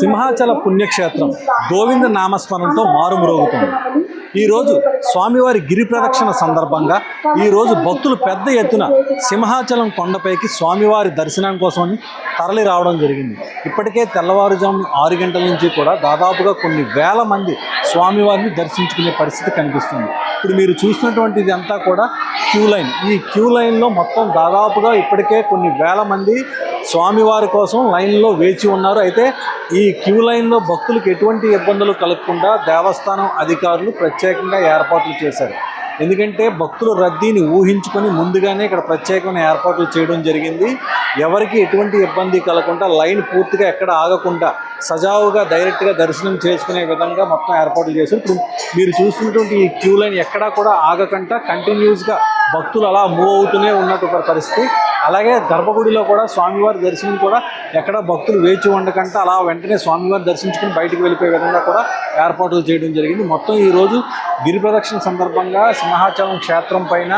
సింహాచల పుణ్యక్షేత్రం గోవింద నామస్మరణతో మారుమ్రోగుతుంది. ఈరోజు స్వామివారి గిరి ప్రదక్షిణ సందర్భంగా ఈరోజు భక్తులు పెద్ద ఎత్తున సింహాచలం కొండపైకి స్వామివారి దర్శనం కోసం తరలి రావడం జరిగింది. ఇప్పటికే తెల్లవారుజామున 6 గంటల నుంచి కూడా దాదాపుగా కొన్ని వేల మంది స్వామివారిని దర్శించుకునే పరిస్థితి కనిపిస్తుంది. ఇప్పుడు మీరు చూసినటువంటి ఇదంతా కూడా క్యూ లైన్. ఈ క్యూ లైన్లో మొత్తం దాదాపుగా ఇప్పటికే కొన్ని వేల మంది స్వామివారి కోసం లైన్లో వేచి ఉన్నారు. అయితే ఈ క్యూ లైన్లో భక్తులకు ఎటువంటి ఇబ్బందులు కలగకుండా దేవస్థానం అధికారులు ప్రత్యేకంగా ఏర్పాట్లు చేశారు. ఎందుకంటే భక్తుల రద్దీని ఊహించుకొని ముందుగానే ఇక్కడ ప్రత్యేకమైన ఏర్పాట్లు చేయడం జరిగింది. ఎవరికి ఎటువంటి ఇబ్బంది కలగకుండా లైన్ పూర్తిగా ఎక్కడ ఆగకుండా సజావుగా డైరెక్ట్గా దర్శనం చేసుకునే విధంగా మొత్తం ఏర్పాట్లు చేశారు. ఇప్పుడు మీరు చూస్తున్నటువంటి ఈ క్యూ లైన్ ఎక్కడా కూడా ఆగకుండా కంటిన్యూస్గా భక్తులు అలా మూవ్ అవుతూనే ఉన్నటువంటి పరిస్థితి. అలాగే గర్భగుడిలో కూడా స్వామివారి దర్శనం కూడా ఎక్కడ భక్తులు వేచి ఉండకుండా అలా వెంటనే స్వామివారి దర్శించుకుని బయటికి వెళ్ళిపోయే విధంగా కూడా ఏర్పాట్లు చేయడం జరిగింది. మొత్తం ఈరోజు గిరి ప్రదక్షిణ సందర్భంగా సింహాచలం క్షేత్రం పైన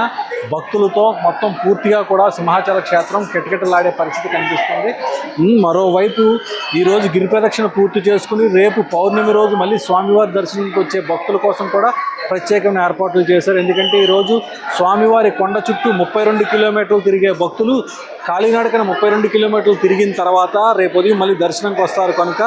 భక్తులతో మొత్తం పూర్తిగా కూడా సింహాచల క్షేత్రం కిటకిటలాడే పరిస్థితి కనిపిస్తుంది. మరోవైపు ఈరోజు గిరి ప్రదక్షిణ పూర్తి చేసుకుని రేపు పౌర్ణమి రోజు మళ్ళీ స్వామివారి దర్శనానికి వచ్చే భక్తుల కోసం కూడా ప్రత్యేకమైన ఏర్పాట్లు చేశారు. ఎందుకంటే ఈరోజు స్వామివారి కొండ చుట్టూ 32 కిలోమీటర్లు తిరిగే భక్తులు కాలినడకన 32 కిలోమీటర్లు తిరిగిన తర్వాత రేపు ఉదయం మళ్ళీ దర్శనంకి వస్తారు కనుక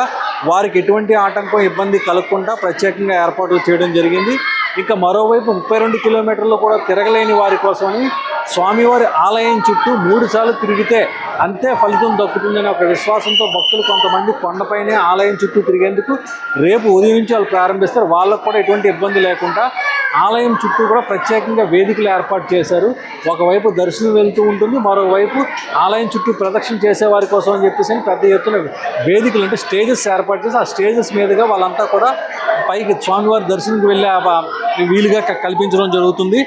వారికి ఎటువంటి ఆటంకం ఇబ్బంది కలగకుండా ప్రత్యేకంగా ఏర్పాట్లు చేయడం జరిగింది. ఇక మరోవైపు 32 కిలోమీటర్లు కూడా తిరగలేని వారి కోసమని స్వామివారి ఆలయం చుట్టూ 3 సార్లు తిరిగితే అంతే ఫలితం దక్కుతుందనే ఒక విశ్వాసంతో భక్తులు కొంతమంది కొండపైనే ఆలయం చుట్టూ తిరిగేందుకు రేపు ఉదయం నుంచి వాళ్ళు ప్రారంభిస్తారు. వాళ్ళకు కూడా ఎటువంటి ఇబ్బంది లేకుండా ఆలయం చుట్టూ కూడా ప్రత్యేకంగా వేదికలు ఏర్పాటు చేశారు. ఒకవైపు దర్శనం వెళ్తూ ఉంటుంది, మరోవైపు ఆలయం చుట్టూ ప్రదక్షిణ చేసేవారి కోసం అని చెప్పేసి పెద్ద ఎత్తున వేదికలు అంటే స్టేజెస్ ఏర్పాటు చేసి ఆ స్టేజెస్ మీదుగా వాళ్ళంతా కూడా పైకి స్వామివారి దర్శనంకి వెళ్ళే వీలుగా కల్పించడం జరుగుతుంది.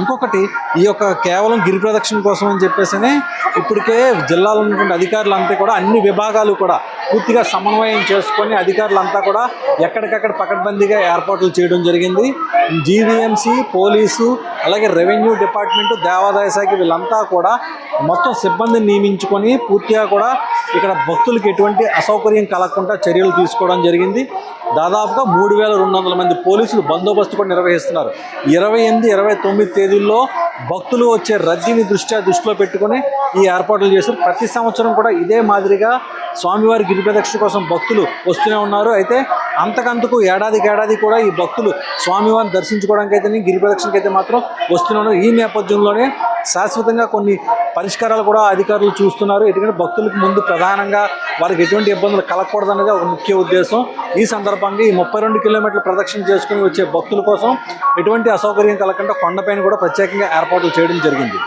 ఇంకొకటి ఈ యొక్క కేవలం గిరి ప్రదక్షిణ కోసం అని చెప్పేసి ఇప్పటికే జిల్లాలో ఉన్నటువంటి అధికారులంతా కూడా అన్ని విభాగాలు కూడా పూర్తిగా సమన్వయం చేసుకొని అధికారులంతా కూడా ఎక్కడికక్కడ పకడ్బందీగా ఏర్పాట్లు చేయడం జరిగింది. జీవీఎంసీ, పోలీసు, అలాగే రెవెన్యూ డిపార్ట్మెంటు, దేవాదాయ శాఖ వీళ్ళంతా కూడా మొత్తం సిబ్బందిని నియమించుకొని పూర్తిగా కూడా ఇక్కడ భక్తులకు ఎటువంటి అసౌకర్యం కలగకుండా చర్యలు తీసుకోవడం జరిగింది. దాదాపుగా 3200 మంది పోలీసులు బందోబస్తు కూడా నిర్వహిస్తున్నారు. 28, 29 తేదీల్లో భక్తులు వచ్చే రద్దీని దృష్టిలో పెట్టుకొని ఈ ఏర్పాట్లు చేశారు. ప్రతి సంవత్సరం కూడా ఇదే మాదిరిగా స్వామివారి గిరి ప్రదక్షిణ కోసం భక్తులు వస్తూనే ఉన్నారు. అయితే అంతకంతకు ఏడాది కూడా ఈ భక్తులు స్వామివారిని దర్శించుకోవడానికి అయితే గిరి ప్రదక్షిణకి అయితే మాత్రం వస్తూనే ఉన్నారు. ఈ నేపథ్యంలోనే శాశ్వతంగా కొన్ని పరిష్కారాలు కూడా అధికారులు చూస్తున్నారు. ఎందుకంటే భక్తులకు ముందు ప్రధానంగా వారికి ఎటువంటి ఇబ్బందులు కలగకూడదు అనేది ఒక ముఖ్య ఉద్దేశం. ఈ సందర్భంగా ఈ 32 కిలోమీటర్ల ప్రదక్షిణ చేసుకుని వచ్చే భక్తుల కోసం ఎటువంటి అసౌకర్యం కలగకుండా కొండపైన కూడా ప్రత్యేకంగా ఏర్పాట్లు చేయడం జరిగింది.